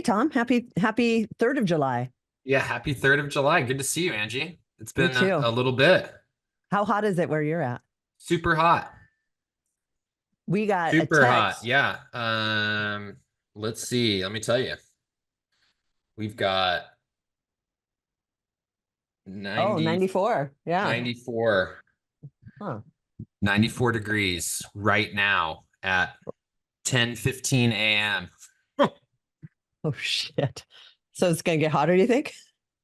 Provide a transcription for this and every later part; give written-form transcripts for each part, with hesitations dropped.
Tom. Happy 3rd of July. Yeah, happy 3rd of July. Good to see you, Angie. It's You been a too. little bit. How hot is it where you're at? Super hot. We got a Super hot. text. Yeah. Let's see. Let me tell you. We've got Oh, 90, 94. Yeah. 94, Huh. 94 degrees right now at 10:15 a.m. Oh, shit. So it's going to get hotter, you think?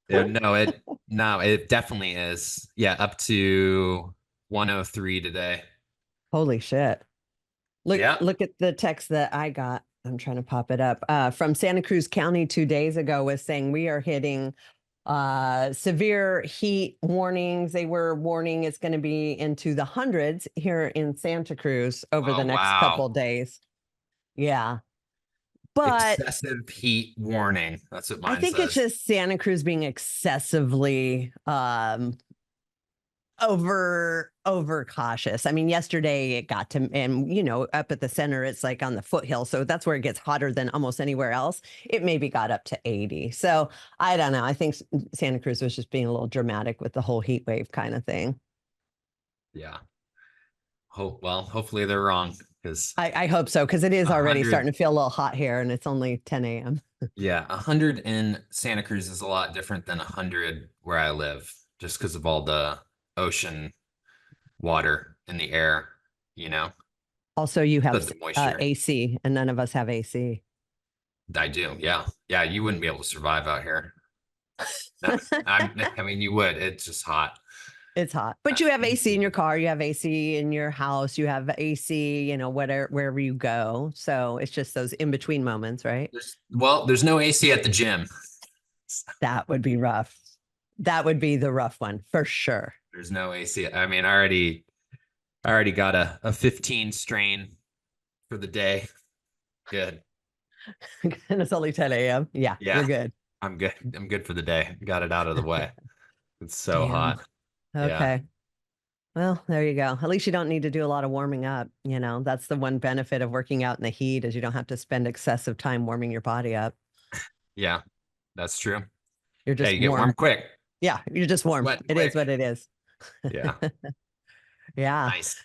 Yeah, no, it definitely is. Yeah, up to 103 today. Holy shit. Look, Yeah. look at the text that I got. I'm trying to pop it up. From Santa Cruz County 2 days ago was saying we are hitting severe heat warnings. They were warning it's going to be into the hundreds here in Santa Cruz over the Oh, next couple wow. of days. Yeah. But Excessive heat warning. That's what I mine think it's says. just Santa Cruz being excessively over cautious. I mean, yesterday it got to, and up at the center, it's like on the foothill. So that's where it gets hotter than almost anywhere else. It maybe got up to 80. So I don't know. I think Santa Cruz was just being a little dramatic with the whole heat wave kind of thing. Yeah. Hopefully they're wrong because I hope so, because it is a already hundred, starting to feel a little hot here and it's only 10 a.m. yeah, 100 in Santa Cruz is a lot different than 100 where I live, just because of all the ocean water in the air, you know, Also, you have the moisture. AC and none of us have AC. I do, yeah, yeah. You wouldn't be able to survive out here. No, I mean, you would. It's just hot. It's hot, Uh, but you have AC in your car, you have AC in your house, you have AC, whatever, wherever you go. So it's just those in between moments, right? there's no AC at the gym. That would be rough. That would be the rough one for sure. There's no AC. I mean, I already got a 15 strain for the day. Good. And it's only 10 a.m. Yeah, you're Yeah, good. I'm good. I'm good for the day. Got it out of the way. It's so Damn. hot. Yeah. Okay. Well, there you go. At least you don't need to do a lot of warming up. That's the one benefit of working out in the heat is you don't have to spend excessive time warming your body up. Yeah. That's true. You're Yeah, just you get warm warm. quick. Yeah, you're just warm. Sweating It is quick. what it is. Yeah. Yeah. Nice.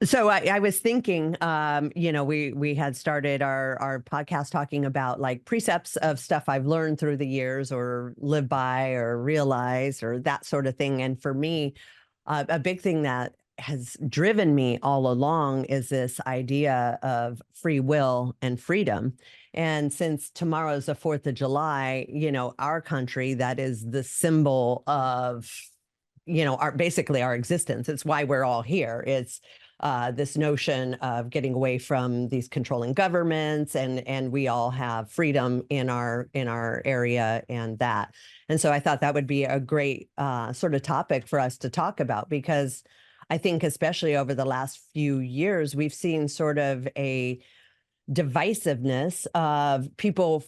So I was thinking, we had started our podcast talking about like precepts of stuff I've learned through the years or lived by or realized or that sort of thing. And for me, a big thing that has driven me all along is this idea of free will and freedom. And since tomorrow's the 4th of July, our country, that is the symbol of our basically our existence. It's why we're all here. It's this notion of getting away from these controlling governments, and we all have freedom in our area and that. And so I thought that would be a great sort of topic for us to talk about, because I think especially over the last few years, we've seen sort of a divisiveness of people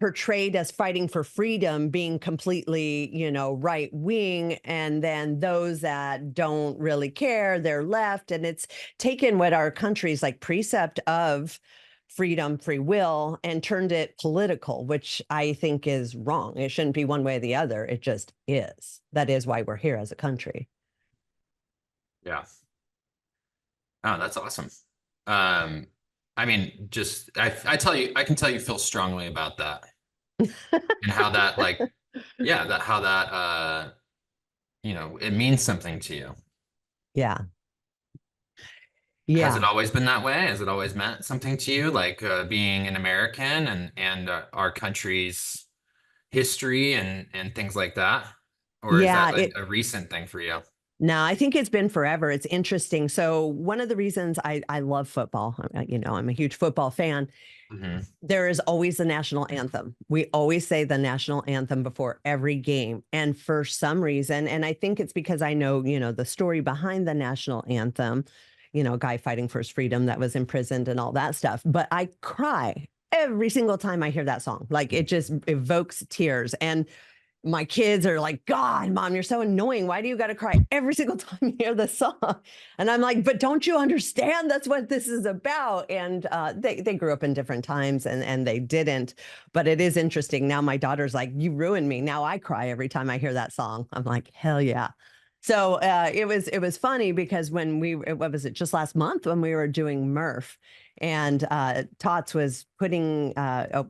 portrayed as fighting for freedom being completely, right wing. And then those that don't really care, they're left. And it's taken what our country's like precept of freedom, free will, and turned it political, which I think is wrong. It shouldn't be one way or the other. It just is. That is why we're here as a country. Yeah. Oh, that's awesome. Um, I mean, just I can tell you feel strongly about that and how that yeah, that how that it means something to you. Yeah. Has it Yeah. always been that way? Has it always meant something to you, like being an American and our country's history and things like that? Or is that Yeah. a recent thing for you? No, I think it's been forever. It's interesting. So one of the reasons I love football, I'm a huge football fan. Hmm. There is always the national anthem. We always say the national anthem before every game. And for some reason, and I think it's because I know, the story behind the national anthem, a guy fighting for his freedom that was imprisoned and all that stuff. But I cry every single time I hear that song. Like it just evokes tears. And my kids are like, God, Mom, you're so annoying. Why do you got to cry every single time you hear the song? And I'm like, but don't you understand? That's what this is about. And they grew up in different times and they didn't. But it is interesting. Now my daughter's like, you ruined me. Now I cry every time I hear that song. I'm like, hell yeah. So it was funny because when what was it, just last month when we were doing Murph, and Tots was putting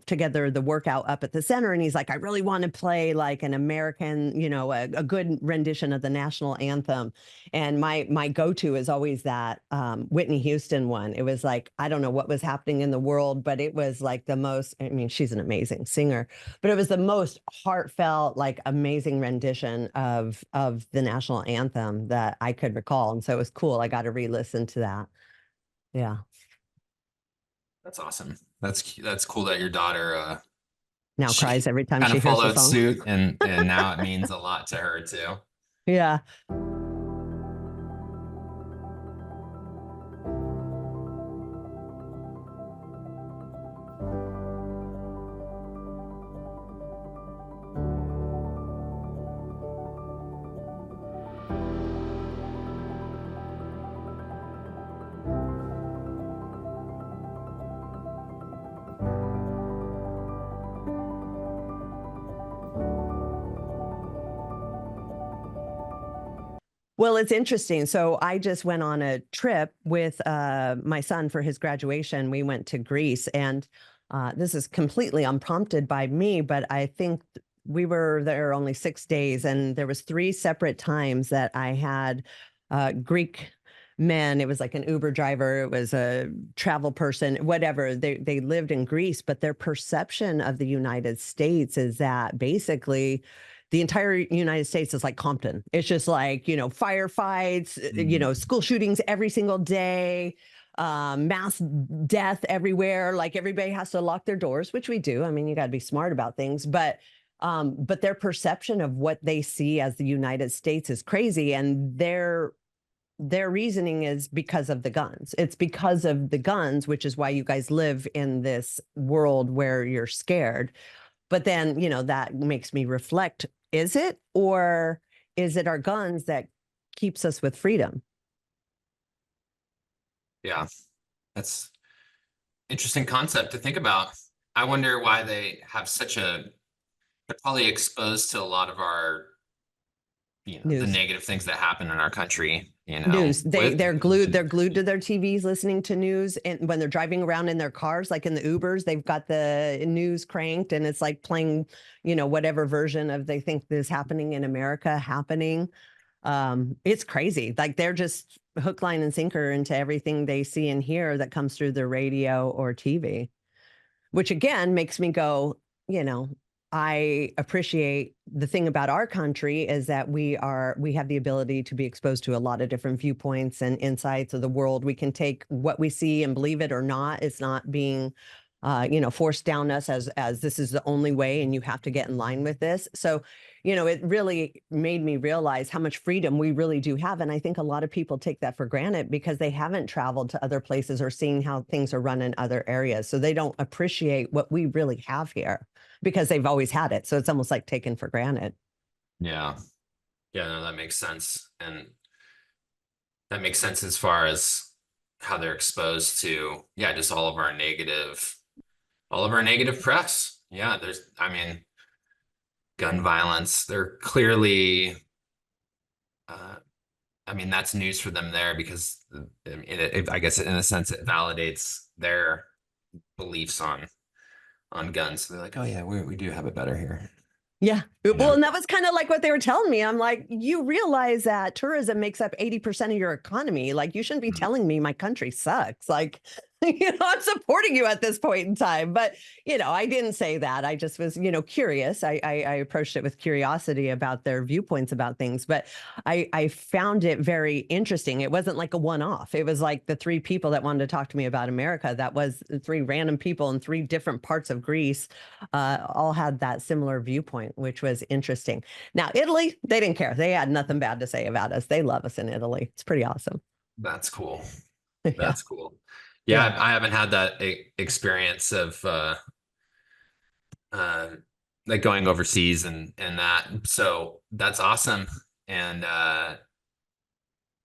together the workout up at the center, and he's like, I really want to play like an American, a good rendition of the national anthem. And my go-to is always that Whitney Houston one. It was like, I don't know what was happening in the world, but it was like the most, I mean, she's an amazing singer, but it was the most heartfelt, like amazing rendition of the national anthem that I could recall. And so it was cool. I got to re-listen to that. Yeah. That's awesome. That's cool that your daughter Now she cries every time kind she of hears the followed song. suit, and now it means a lot to her too. Yeah. Well, it's interesting. So I just went on a trip with my son for his graduation. We went to Greece, and this is completely unprompted by me, but I think we were there only 6 days, and there was three separate times that I had Greek men. It was like an Uber driver, it was a travel person, whatever. They lived in Greece, but their perception of the United States is that basically the entire United States is like Compton. It's just like, firefights, school shootings every single day, mass death everywhere. Like everybody has to lock their doors, which we do. I mean, you got to be smart about things, but their perception of what they see as the United States is crazy. And their reasoning is because of the guns. It's because of the guns, which is why you guys live in this world where you're scared. But then, that makes me reflect, is it, or is it our guns that keeps us with freedom? Yeah, that's interesting concept to think about. I wonder why they have they're probably exposed to a lot of our, the News. negative things that happen in our country, News. with They're glued to their TVs listening to news, and when they're driving around in their cars, like in the Ubers, they've got the news cranked and it's like playing, whatever version of they think is happening in America happening. It's crazy. Like they're just hook, line, and sinker into everything they see and hear that comes through the radio or TV, which again makes me go, I appreciate the thing about our country is that we have the ability to be exposed to a lot of different viewpoints and insights of the world. We can take what we see and believe it or not. It's not being, forced down us as this is the only way and you have to get in line with this. So, it really made me realize how much freedom we really do have. And I think a lot of people take that for granted because they haven't traveled to other places or seen how things are run in other areas. So they don't appreciate what we really have here because they've always had it. So it's almost like taken for granted. Yeah. Yeah, no, that makes sense. And that makes sense as far as how they're exposed to, yeah, just all of our negative press. Yeah, I mean, gun violence, they're clearly, I mean, that's news for them there because I guess in a sense it validates their beliefs on guns. So they're like, oh yeah, we do have it better here. Yeah. You Well, know? and that was kind of like what they were telling me. I'm like, you realize that tourism makes up 80% of your economy. Like, you shouldn't be telling me my country sucks. Like, I'm supporting you at this point in time. But, I didn't say that. I just was, curious. I approached it with curiosity about their viewpoints about things. But I found it very interesting. It wasn't like a one-off. It was like the three people that wanted to talk to me about America. That was three random people in three different parts of Greece, all had that similar viewpoint, which was interesting. Now, Italy, they didn't care. They had nothing bad to say about us. They love us in Italy. It's pretty awesome. That's cool. Yeah. That's cool. Yeah. Yeah, I haven't had that experience of like going overseas and that. So that's awesome. And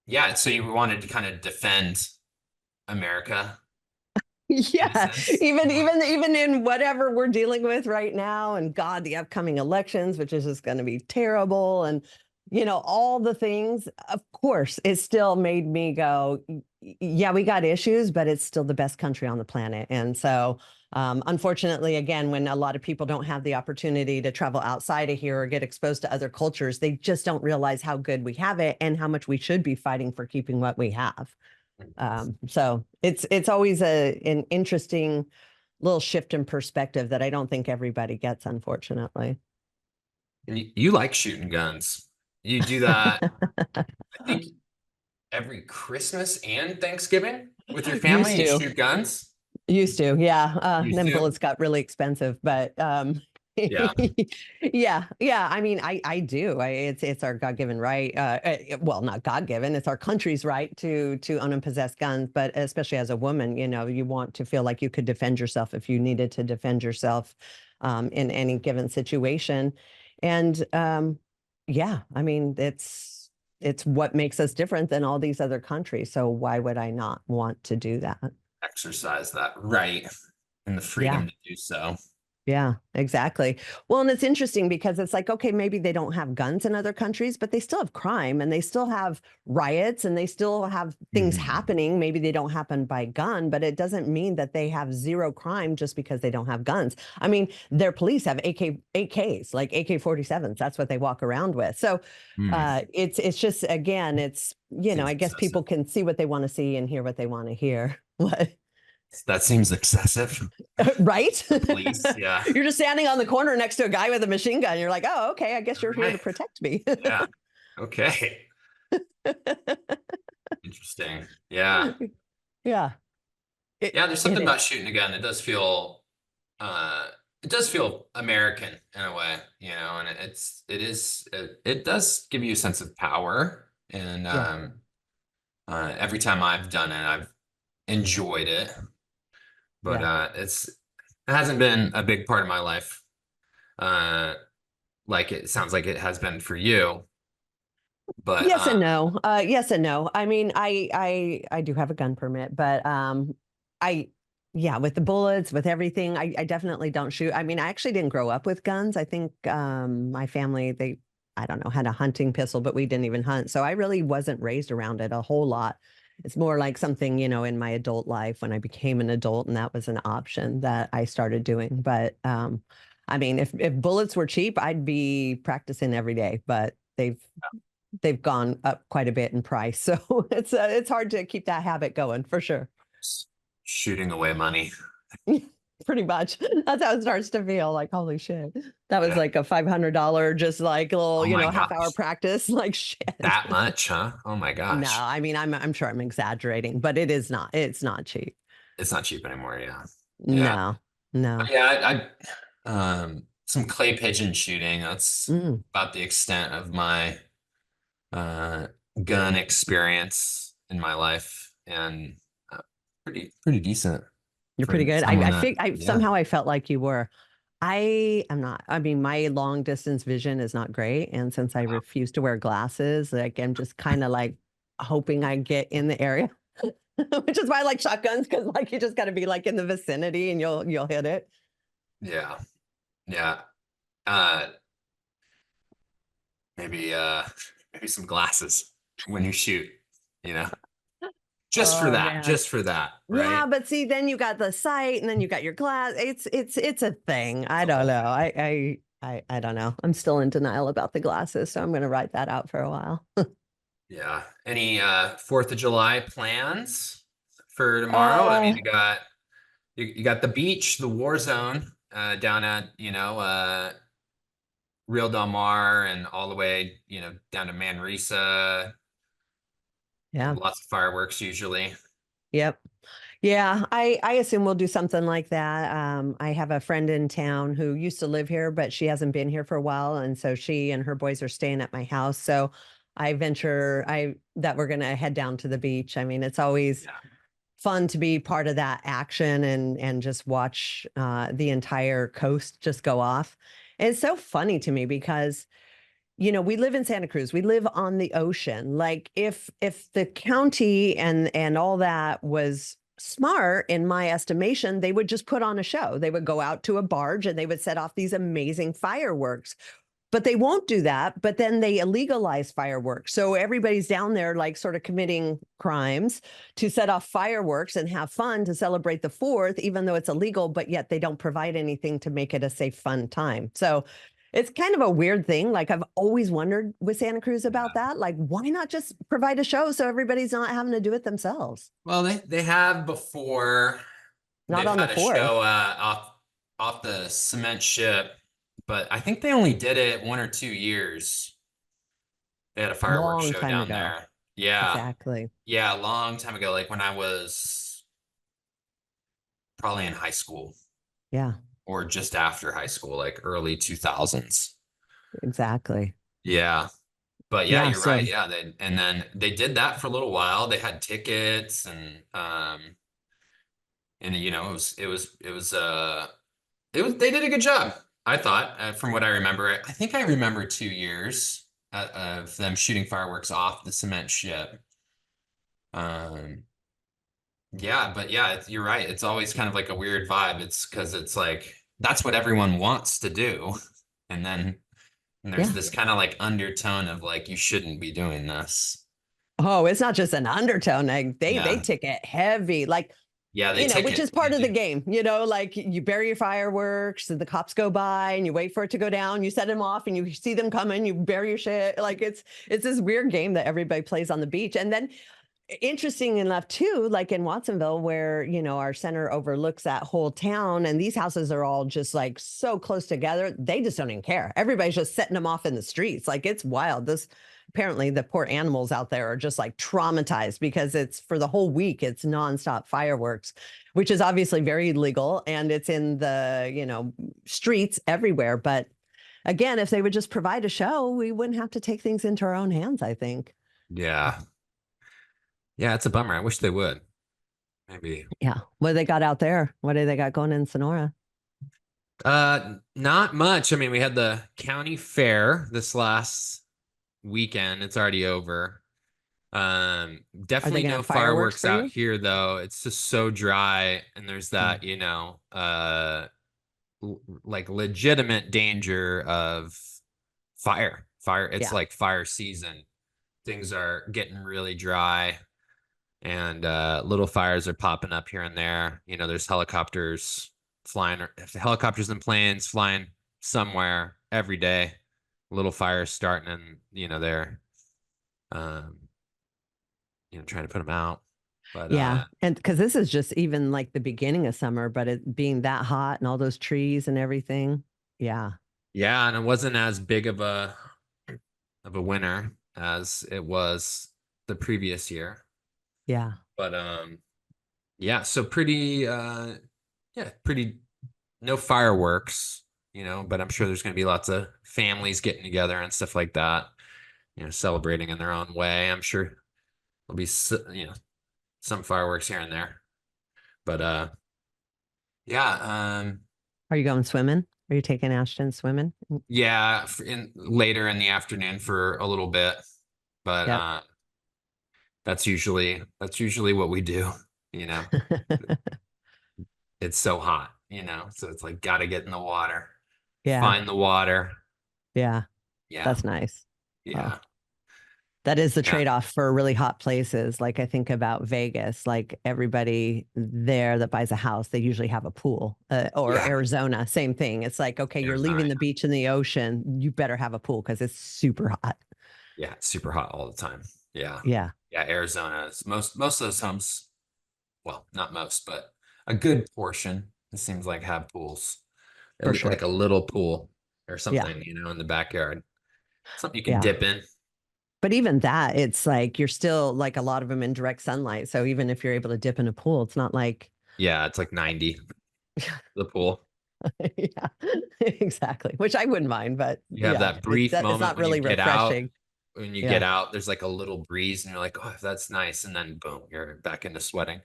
yeah, so you wanted to kind of defend America in a Yeah, sense. even in whatever we're dealing with right now, and God, the upcoming elections, which is just going to be terrible, and all the things. Of course, it still made me go, yeah, we got issues, but it's still the best country on the planet. And so, unfortunately, again, when a lot of people don't have the opportunity to travel outside of here or get exposed to other cultures, they just don't realize how good we have it and how much we should be fighting for keeping what we have. So it's always an interesting little shift in perspective that I don't think everybody gets, unfortunately. And you like shooting guns. You do that, I think, every Christmas and Thanksgiving with your Used family. You to. shoot guns. Used to, yeah. Used Then to. bullets got really expensive, but Yeah. yeah. I mean, I do. It's our God-given right. Well, not God-given. It's our country's right to own and possess guns. But especially as a woman, you want to feel like you could defend yourself if you needed to defend yourself in any given situation. And yeah, I mean, it's what makes us different than all these other countries. So why would I not want to do that? Exercise that right and the Yeah. freedom to do so. Yeah, exactly. Well, and it's interesting because it's like, okay, maybe they don't have guns in other countries, but they still have crime and they still have riots and they still have things Mhm. happening. Maybe they don't happen by gun, but it doesn't mean that they have zero crime just because they don't have guns. I mean, their police have AKs, like AK-47s. That's what they walk around with. So Hmm. it's just, again, Seems I guess excessive. people can see what they want to see and hear what they want to hear. What? That seems excessive. Right? The police, yeah. You're just standing on the corner next to a guy with a machine gun. You're like, oh, okay, I guess All you're here to right. protect me. Yeah. Okay. Interesting. Yeah. Yeah. It Yeah, there's it something is. about shooting a gun that uh it does feel American in a way, and it does give you a sense of power. And Yeah. every time I've done it, I've enjoyed it. But Yeah. it hasn't been a big part of my life. Uh like it sounds like it has been for you. But Yes and no. Yes and no. I mean, I do have a gun permit, but I yeah, with the bullets, with everything, I definitely don't shoot. I mean, I actually didn't grow up with guns. I think my family, they, I don't know, had a hunting pistol, but we didn't even hunt. So I really wasn't raised around it a whole lot. It's more like something, in my adult life when I became an adult and that was an option that I started doing. But I mean, if bullets were cheap, I'd be practicing every day, but they've gone up quite a bit in price. So it's hard to keep that habit going for sure. shooting away money. Pretty much. That's how it starts to feel like, holy shit. That was Yeah. like a $500, just like little, Oh my half hour gosh. practice. Like shit. That much, huh? Oh my No, gosh. I mean, I'm sure I'm exaggerating, but it's not cheap. It's not cheap anymore, yeah. Yeah. No, no. Yeah, some clay pigeon shooting. That's Mm, about the extent of my uh gun experience in my life, and uh, pretty decent you're pretty for good. someone I that, think I yeah. somehow I felt like you were. I am not. I mean, my long distance vision is not great. And since I refuse to wear glasses, like I'm just kind of like hoping I get in the area, which is why I like shotguns, because like you just gotta be like in the vicinity and you'll hit it. Yeah. Yeah. Uh maybe maybe some glasses when you shoot, you know. Oh man. Just for that, Yeah, right? but see, then you got the sight and then you got your glass. It's a thing. I It's a don't whole know. thing. I don't know. I'm still in denial about the glasses, so I'm gonna write that out for a while. Yeah. Any 4th of July plans for tomorrow? I Uh mean, you got the beach, the war zone, down at, Real Del Mar and all the way, down to Manresa. yeah. Lots of fireworks usually. Yep. Yeah, I assume we'll do something like that. I have a friend in town who used to live here, but she hasn't been here for a while, and so she and her boys are staying at my house. So I venture I that we're gonna head down to the beach. I mean, it's always Yeah. fun to be part of that action and just watch the entire coast just go off. It's so funny to me because, we live in Santa Cruz. We live on the ocean. Like if the county and all that was smart, in my estimation, they would just put on a show. They would go out to a barge and they would set off these amazing fireworks. But they won't do that. But then they illegalize fireworks. So everybody's down there, like, sort of committing crimes to set off fireworks and have fun to celebrate the 4th, even though it's illegal, but yet they don't provide anything to make it a safe, fun time. So it's kind of a weird thing. Like, I've always wondered with Santa Cruz about that. Like, why not just provide a show so everybody's not having to do it themselves? Well, they have before. Not They've on the had a show 4th. off the cement ship, but I think they only did it 1 or 2 years. They had a fireworks Long show time down ago. there. Yeah. Exactly. Yeah, a long time ago, like when I was probably in high school Yeah, or just after high school, like early 2000s. exactly. Yeah. But yeah, Yeah. you're right. So Yeah, and then they did that for a little while. They had tickets and it was they did a good job. I thought, from what I remember. I think I remember 2 years of them shooting fireworks off the cement ship. Um, yeah, but yeah, you're right. It's always kind of like a weird vibe. It's because it's like that's what everyone wants to do, and then there's yeah. this kind of like undertone of like you shouldn't be doing this. Oh, it's not just an undertone. Like they Yeah, take it heavy. Like, yeah, they take which it. is part of the game, like you bury your fireworks and the cops go by and you wait for it to go down, you set them off and you see them coming, you bury your shit. Like it's this weird game that everybody plays on the beach. And then interesting enough too, like in Watsonville, where our center overlooks that whole town and these houses are all just like so close together, they just don't even care. Everybody's just setting them off in the streets. Like, it's wild. This Apparently the poor animals out there are just like traumatized because it's for the whole week, it's nonstop fireworks, which is obviously very legal, and it's in the streets everywhere. But again, if they would just provide a show, we wouldn't have to take things into our own hands, I think. Yeah, yeah, it's a bummer. I wish they would. Maybe. Yeah. What do they got out there? What do they got going in Sonora? Not much. I mean, we had the county fair this last weekend. It's already over. Are they Definitely gonna no have fireworks fireworks for out you? here though. It's just so dry, and there's that, Mm. like legitimate danger of fire. Fire, it's Yeah. like fire season. Things are getting really dry, and little fires are popping up here and there. There's helicopters and planes flying somewhere every day. Little fires starting, and they're um, trying to put them out. But Yeah. And because this is just even like the beginning of summer, but it being that hot and all those trees and everything. Yeah. yeah, and it wasn't as big of a winter as it was the previous year. Yeah. But yeah, so pretty yeah, pretty no fireworks, but I'm sure there's going to be lots of families getting together and stuff like that, celebrating in their own way. I'm sure there'll be some fireworks here and there. But yeah, Are you going swimming? Are you taking Ashton swimming? yeah, in later in the afternoon for a little bit. But Yep. That's usually what we do, you know. It's so hot, so it's like gotta get in the water, Yeah. find the water. Yeah. Yeah, That's nice. Oh, yeah, that is the yeah, trade-off for really hot places. Like, I think about Vegas, like everybody there that buys a house, they usually have a pool, or yeah, Arizona, same thing. It's like, okay, you're Arizona. leaving the beach and the ocean, you better have a pool because it's super hot. Yeah, it's super hot all the time. Yeah, Yeah, yeah, Arizona is most of those homes, well, not most, but a good portion, it seems like, have pools. for Like sure. a little pool or Yeah. something, in the backyard. Something you can Yeah. dip in. But even that, it's like you're still like a lot of them in direct sunlight. So even if you're able to dip in a pool, it's not like, Yeah, it's like 90, the pool. yeah, exactly. Which I wouldn't mind, but You have yeah, that brief it's moment not when you really get out. refreshing. When you get Yeah. out, there's like a little breeze, and you're like, "Oh, that's nice." And then boom, you're back into sweating.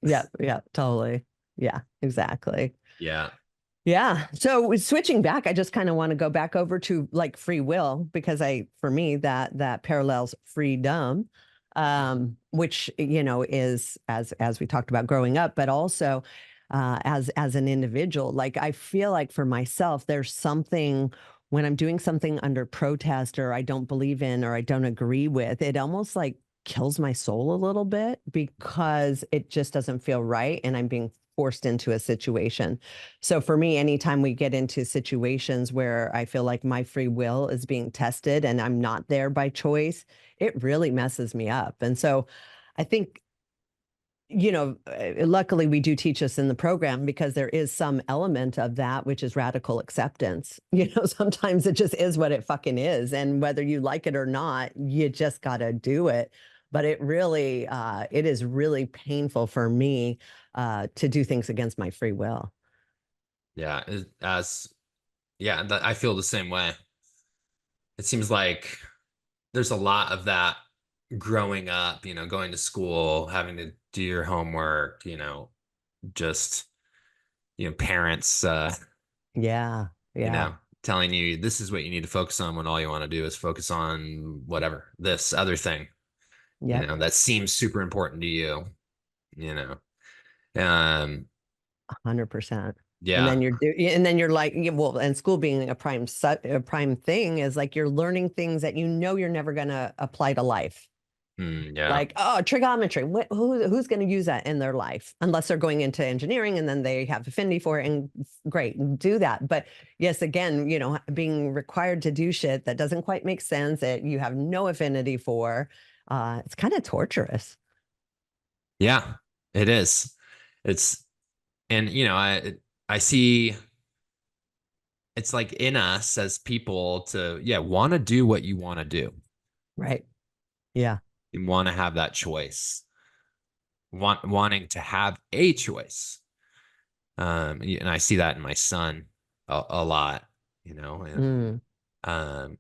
Yeah. Yeah. Totally. Yeah. Exactly. Yeah. Yeah. So switching back, I just kind of want to go back over to like free will because for me, that parallels freedom, which, is as we talked about growing up, but also as an individual. Like I feel like for myself, there's something when I'm doing something under protest or I don't believe in or I don't agree with, it almost like kills my soul a little bit because it just doesn't feel right and I'm being forced into a situation. So for me, anytime we get into situations where I feel like my free will is being tested and I'm not there by choice, it really messes me up. And so I think, luckily we do teach us in the program because there is some element of that, which is radical acceptance. Sometimes it just is what it fucking is. And whether you like it or not, you just got to do it. But it is really painful for me to do things against my free will. Yeah, I feel the same way. It seems like there's a lot of that growing up, going to school, having to do your homework, just, parents, Yeah. you Yeah. know, telling you this is what you need to focus on when all you want to do is focus on whatever, this other thing, Yep. that seems super important to you, you know. Um, 100%. And yeah. then you're like, yeah, well, and school being a prime thing is like you're learning things that you're never going to apply to life. Yeah. Like, oh, trigonometry. Who's going to use that in their life unless they're going into engineering and then they have affinity for it and great, do that. But yes, again, being required to do shit that doesn't quite make sense that you have no affinity for, it's kind of torturous. Yeah, it is. It's, and, I see it's like in us as people to, yeah, want to do what you want to do. Right. Yeah. You want to have that choice, wanting to have a choice. And I see that in my son a lot, and Mm, um,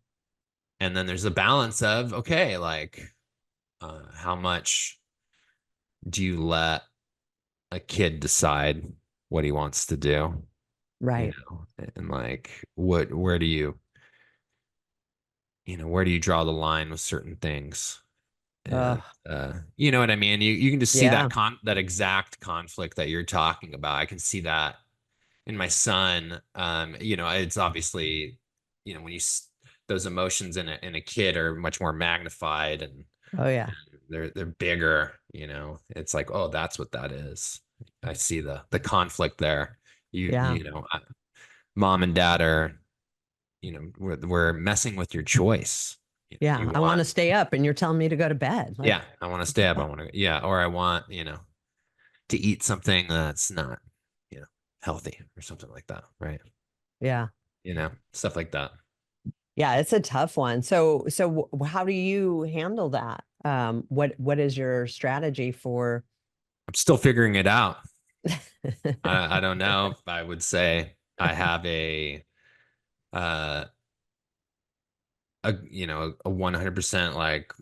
and then there's a balance of, okay, like, how much do you let a kid decide what he wants to do, right. and like, where do you, where do you draw the line with certain things? And Uh, you know what I mean? You can just see yeah. that exact conflict that you're talking about. I can see that in my son. It's obviously, when those emotions in a kid are much more magnified, and Oh, yeah. they're bigger. It's like, oh, that's what that is. I see the conflict there. You Yeah. you know, mom and dad are, we're messing with your choice. Yeah. You I want want, to stay up and you're telling me to go to bed. Like, yeah, I want to what the stay up. I fuck? want to, yeah, or I want, to eat something that's not, healthy or something like that, right? Yeah. Stuff like that. Yeah. It's a tough one. So how do you handle that? What is your strategy for? I'm still figuring it out. I don't know if I would say I have uh a 100% like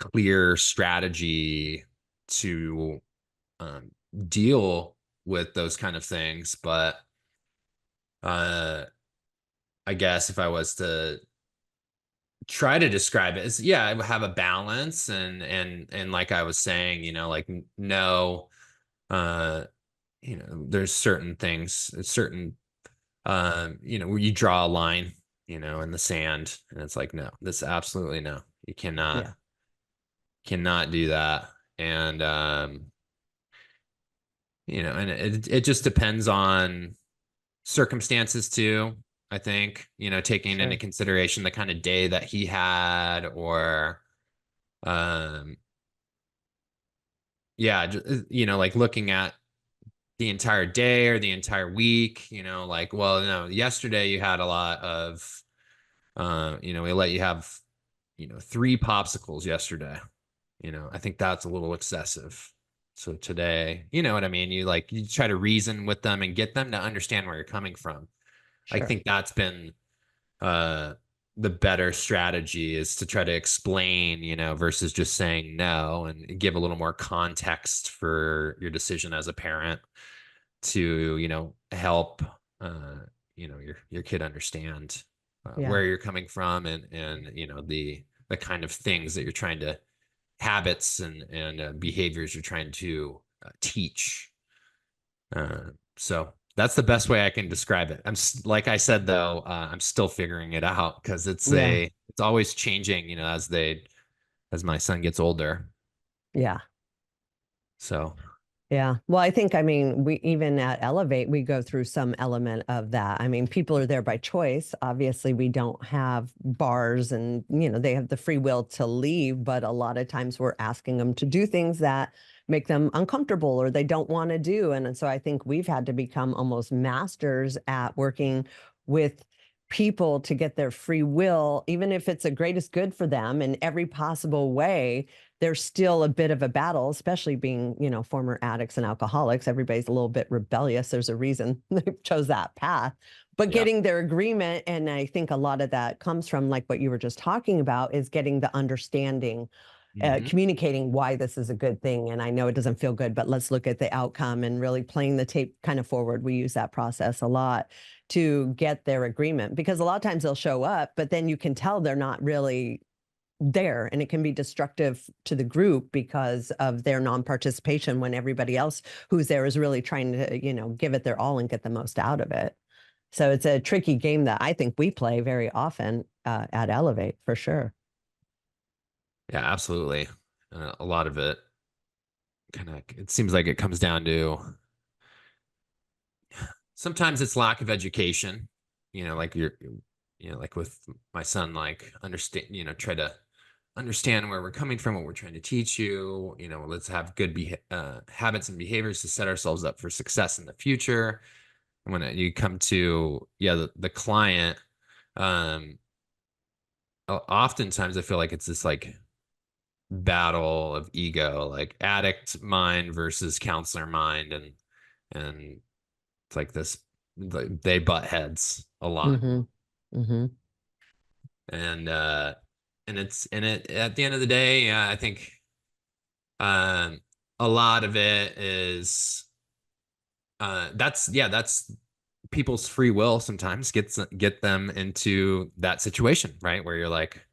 clear strategy to um deal with those kind of things, but uh I guess if I was to try to describe it as, yeah, I have a balance, and like I was saying, like, no, uh there's certain things, certain, where you draw a line, in the sand, and it's like, no, this absolutely no, you Yeah. cannot do that. And and it just depends on circumstances too, I think, taking into Sure. consideration the kind of day that he had, or um yeah, like looking at the entire day or the entire week, like, well, no, yesterday you had a lot of, we let you have, three popsicles yesterday. I think that's a little excessive. So today, you know what I mean? You try to reason with them and get them to understand where you're coming from. I Sure. think that's been uh the better strategy, is to try to explain, versus just saying no, and give a little more context for your decision as a parent to, help. your kid understand Yeah. where you're coming from, and the kind of things that you're trying to, habits and behaviors you're trying to teach. So that's the best way I can describe it. Like I said, though, I'm still figuring it out because Yeah. it's always changing, as my son gets older. Yeah. So Yeah. Well, I mean, we even at Elevate, we go through some element of that. I mean, people are there by choice. Obviously, we don't have bars and, they have the free will to leave, but a lot of times we're asking them to do things that make them uncomfortable or they don't want to do. And so I think we've had to become almost masters at working with people to get their free will, even if it's a greatest good for them in every possible way. There's still a bit of a battle, especially being, former addicts and alcoholics. Everybody's a little bit rebellious. There's a reason they chose that path. But yeah. getting their agreement, and I think a lot of that comes from like what you were just talking about, is getting the understanding, Mm-hmm. communicating why this is a good thing. And I know it doesn't feel good, but let's look at the outcome and really playing the tape kind of forward. We use that process a lot to get their agreement, because a lot of times they'll show up, but then you can tell they're not really there, and it can be destructive to the group because of their non-participation when everybody else who's there is really trying to give it their all and get the most out of it. So it's a tricky game that I think we play very often at Elevate, for sure. Yeah, absolutely. A lot of it it seems like it comes down to, sometimes it's lack of education, like like with my son, like understand, try to understand where we're coming from, what we're trying to teach you, let's have good habits and behaviors to set ourselves up for success in the future. And when you come to, the client, um, oftentimes I feel like it's this like battle of ego, like addict mind versus counselor mind, and it's like this, they butt heads a lot. Mm-hmm. Mm-hmm. And at the end of the day, yeah, I think um a lot of it is that's people's free will sometimes get them into that situation, right? Where you're like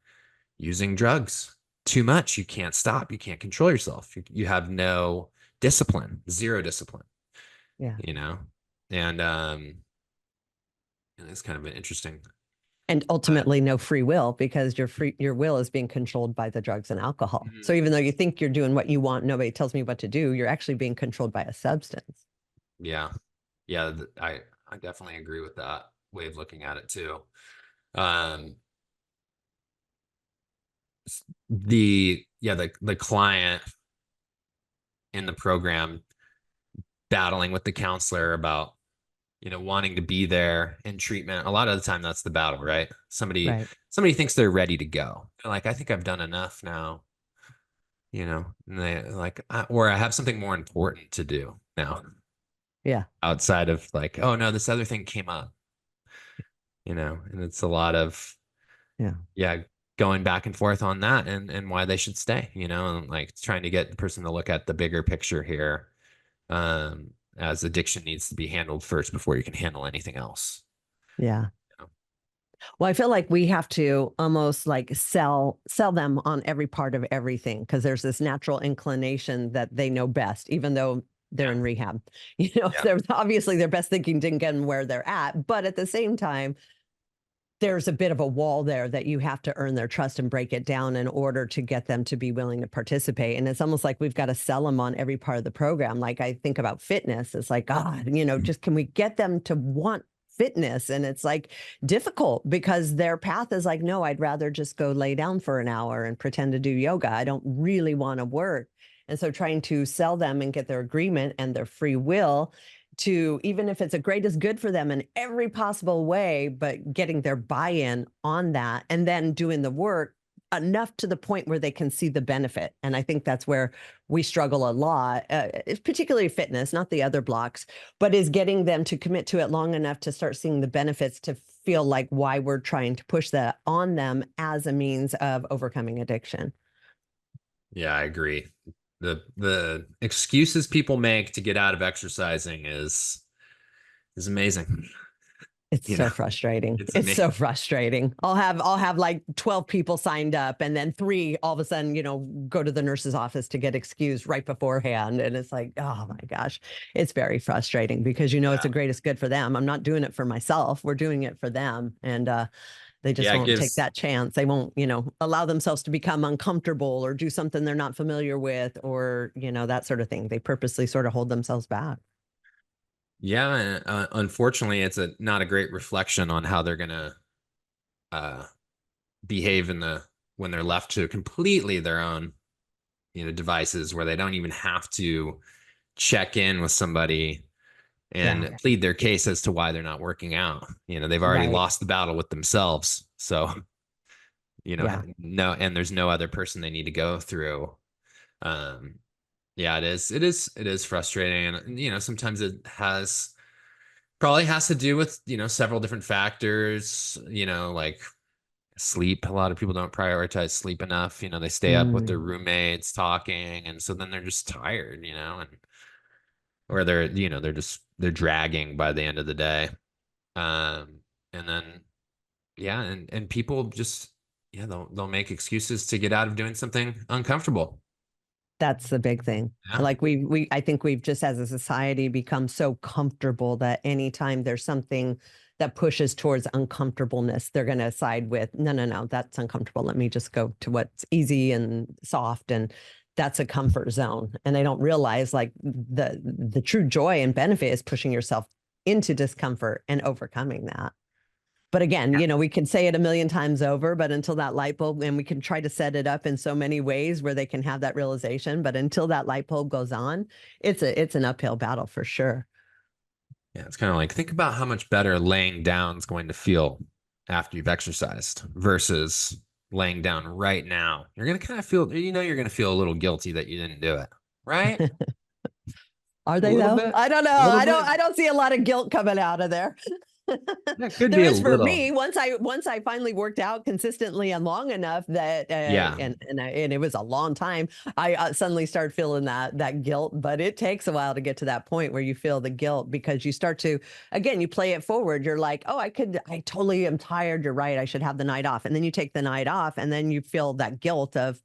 using drugs too much, you can't stop, you can't control yourself, you have no discipline, zero discipline, Yeah. you know and and it's kind of an interesting And uh, ultimately no free will, because your will is being controlled by the drugs and alcohol. mhm. So even though you think you're doing what you want, nobody tells me what to do, you're actually being controlled by a substance. Yeah, yeah, I definitely agree with that way of looking at it too. Um, the client in the program battling with the counselor about, wanting to be there in treatment. A lot of the time that's the battle, right? Somebody Right. somebody thinks they're ready to go. They're like, I think I've done enough now, and they like, or I have something more important to do now Yeah. outside of like, oh no, this other thing came up, and it's a lot of, Yeah. yeah, going back and forth on that, and why they should stay, and like trying to get the person to look at the bigger picture here, as addiction needs to be handled first before you can handle anything else. Yeah. you know? Well, I feel like we have to almost like sell them on every part of everything, because there's this natural inclination that they know best, even though they're Yeah, in rehab. yeah, They're obviously their best thinking didn't get them where they're at, but at the same time, there's a bit of a wall there that you have to earn their trust and break it down in order to get them to be willing to participate. And it's almost like we've got to sell them on every part of the program. Like I think about fitness, it's like, God, just can we get them to want fitness? And it's like difficult because their path is like, no, I'd rather just go lay down for an hour and pretend to do yoga. I don't really want to work. And so trying to sell them and get their agreement and their free will to, even if it's a greatest good for them in every possible way, but getting their buy-in on that and then doing the work enough to the point where they can see the benefit. And I think that's where we struggle a lot, particularly fitness, not the other blocks, but is getting them to commit to it long enough to start seeing the benefits, to feel like why we're trying to push that on them as a means of overcoming addiction. yeah, I agree. The excuses people make to get out of exercising is amazing. It's so frustrating. It's It's amazing. so frustrating. I'll have like 12 people signed up and then three all of a sudden, go to the nurse's office to get excused right beforehand. And it's like, oh my gosh, it's very frustrating because it's Yeah. the greatest good for them. I'm not doing it for myself. We're doing it for them. And they just Yeah, it won't take gives, that chance. They won't, allow themselves to become uncomfortable or do something they're not familiar with or, that sort of thing. They purposely sort of hold themselves back. yeah, and, unfortunately, it's not a great reflection on how they're gonna uh, behave when they're left to completely their own, devices where they don't even have to check in with somebody Yeah. and plead their case as to why they're not working out. They've already Right. lost the battle with themselves. So, Yeah. no, and there's no other person they need to go through. Um, yeah, it is frustrating. And, sometimes probably has to do with, several different factors, like sleep. A lot of people don't prioritize sleep enough. They stay up with their Mm. roommates talking. And so then they're just tired, and, or they're dragging by the end of the day. And then, yeah. And people just, yeah, they'll make excuses to get out of doing something uncomfortable. That's the big thing. Yeah. Like I think we've just as a society become so comfortable that anytime there's something that pushes towards uncomfortableness, they're going to side with, no, no, no, that's uncomfortable. Let me just go to what's easy and soft. And that's a comfort zone. And they don't realize like the true joy and benefit is pushing yourself into discomfort and overcoming that. But again, we can say it a million times over, but until that light bulb, and we can try to set it up in so many ways where they can have that realization, but until that light bulb goes on, it's an uphill battle for sure. Yeah, it's kind of like think about how much better laying down is going to feel after you've exercised versus laying down right now. You're going to kind of feel, you're going to feel a little guilty that you didn't do it, right? Are A they little though? bit, I don't know. a little I don't bit. I don't see a lot of guilt coming out of there. That could There be a is for little. me once I finally worked out consistently and long enough that Yeah. and it was a long time. I suddenly started feeling that guilt, but it takes a while to get to that point where you feel the guilt because you start to again you play it forward. You're like, oh, I totally am tired. You're right. I should have the night off, and then you take the night off, and then you feel that guilt of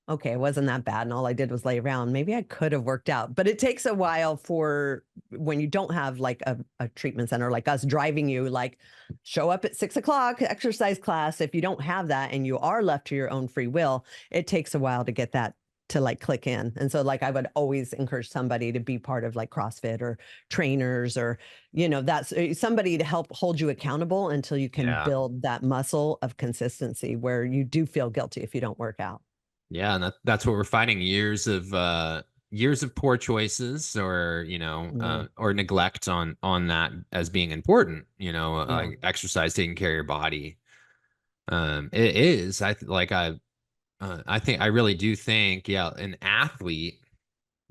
okay, it wasn't that bad. And all I did was lay around. Maybe I could have worked out, but it takes a while for when you don't have like a treatment center like us driving you, like show up at 6 o'clock, exercise class. If you don't have that and you are left to your own free will, it takes a while to get that to like click in. And so like I would always encourage somebody to be part of like CrossFit or trainers or, that's somebody to help hold you accountable until you can Yeah. build that muscle of consistency where you do feel guilty if you don't work out. Yeah. And that's what we're fighting years of poor choices or, Mm, or neglect on that as being important, yeah. like exercise, taking care of your body. It is, I think I really do think, yeah,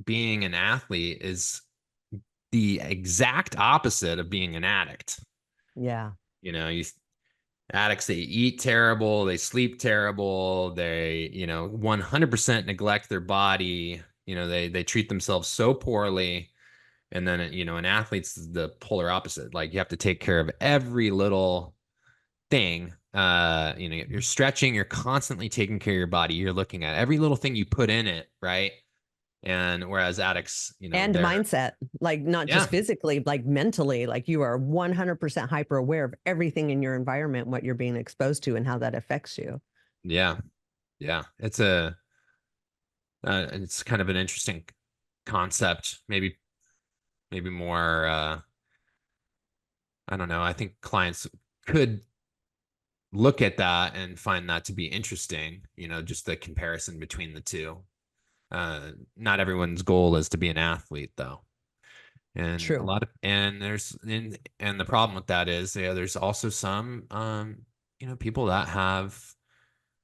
being an athlete is the exact opposite of being an addict. Yeah. You addicts, they eat terrible, they sleep terrible, they 100% neglect their body. They treat themselves so poorly. And then an athlete's the polar opposite. Like you have to take care of every little thing. You're stretching, you're constantly taking care of your body, you're looking at every little thing you put in it, right? And whereas addicts, And they're, mindset, like not yeah, just physically, like mentally, like you are 100% hyper aware of everything in your environment, what you're being exposed to and how that affects you. yeah, yeah. It's kind of an interesting concept. Maybe more. I don't know. I think clients could look at that and find that to be interesting. Just the comparison between the two. Not everyone's goal is to be an athlete, though. And a True. lot of and the problem with that is, yeah, there's also some people that have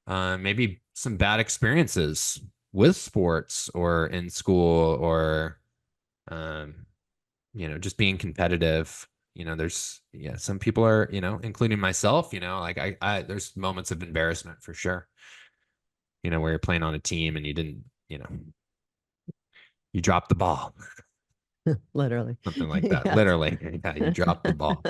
maybe some bad experiences with sports or in school or um, just being competitive. There's, yeah, some people are, including myself, like I there's moments of embarrassment for sure, where you're playing on a team and you didn't, you dropped the ball. Literally. something like that. Yes. Literally. Yeah, you dropped the ball.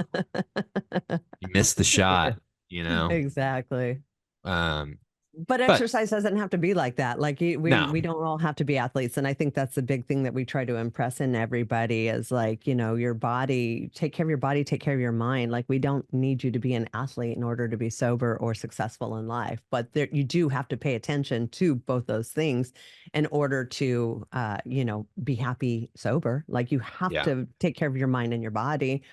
You missed the shot, you know. Exactly. Um, But but exercise doesn't have to be like that. Like no, we don't all have to be athletes. And I think that's the big thing that we try to impress in everybody is like, you know, your body, take care of your body, take care of your mind. Like we don't need you to be an athlete in order to be sober or successful in life. But there, you do have to pay attention to both those things in order to, you know, be happy sober. Like you have yeah, to take care of your mind and your body.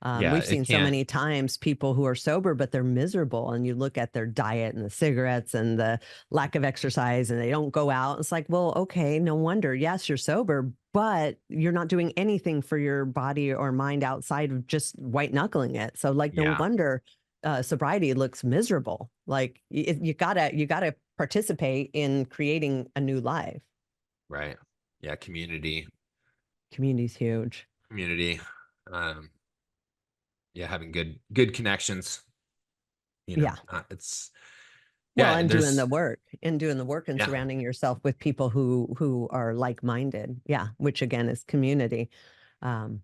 yeah, We've it seen so can't. many times people who are sober, but they're miserable. And you look at their diet and the cigarettes and the lack of exercise, and they don't go out. It's like, well, okay, no wonder. Yes, you're sober, but you're not doing anything for your body or mind outside of just white knuckling it. So, like, no Yeah, wonder sobriety looks miserable. Like, you gotta participate in creating a new life. right. Yeah, Community's huge. community. Um, yeah, having good connections, you know. Yeah. It's Well, yeah, and doing the there's work and doing the work and yeah, surrounding yourself with people who are like-minded. Yeah, which again is community. Um,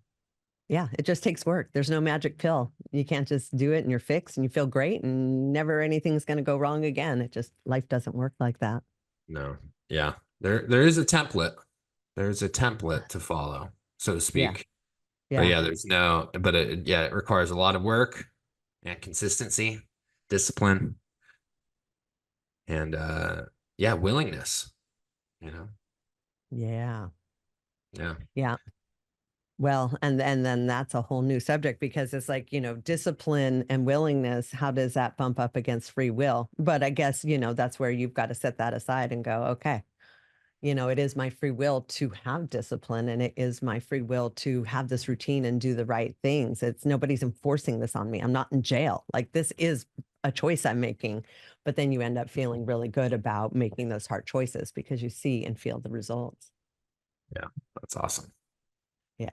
yeah, it just takes work. There's no magic pill. You can't just do it and you're fixed and you feel great and never anything's going to go wrong again. It just life doesn't work like that. no. Yeah. There is a template. There's a template to follow, so to Yeah, speak. But yeah, yeah, there's no, but it requires a lot of work and consistency, discipline, and yeah, willingness, you know. yeah, Yeah. yeah. Well, and then that's a whole new subject because it's like, you know, discipline and willingness, how does that bump up against free will? But I guess, you know, that's where you've got to set that aside and go, okay, you know, it is my free will to have discipline and it is my free will to have this routine and do the right things. It's nobody's enforcing this on me. I'm not in jail. Like this is a choice I'm making. But then you end up feeling really good about making those hard choices because you see and feel the results. Yeah. That's awesome. Yeah.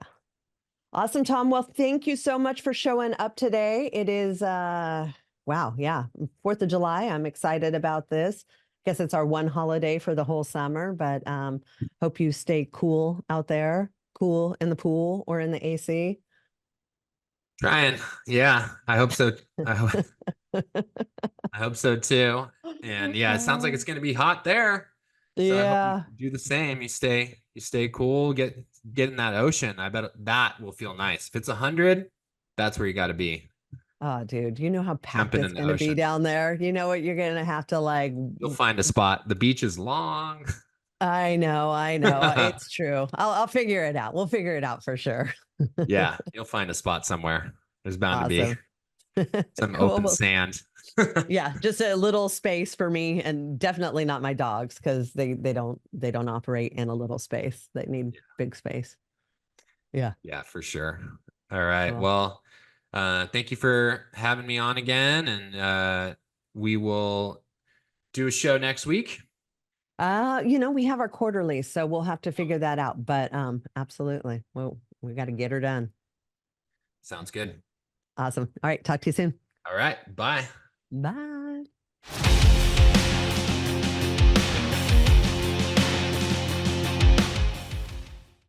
Awesome, Tom. Well, thank you so much for showing up today. It is wow, yeah, 4th of July. I'm excited about this. Guess it's our one holiday for the whole summer, but hope you stay cool out there, cool in the pool or in the AC. Trying. Yeah. I hope so. I hope so too. And yeah, it sounds like it's going to be hot there. So I hope you Yeah. do the same. You stay cool, get in that ocean. I bet that will feel nice. If it's 100, that's where you got to be. Oh, dude, you know how packed Jumping it's in the going to be ocean. down there. You know what you're going to have to like. You'll find a spot. The beach is long. I know, I know. It's true. I'll figure it out. We'll figure it out for sure. Yeah, you'll find a spot somewhere. There's bound to be Awesome. some Cool. open Well, sand. yeah, just a little space for me and definitely not my dogs because they don't operate in a little space. They need big space. Yeah. Yeah, for sure. All right. Cool. Well, thank you for having me on again, and we will do a show next week. You know, we have our quarterly, so we'll have to figure that out. But absolutely. Well, we got to get her done. Sounds good. Awesome. All right, talk to you soon. All right. Bye. Bye.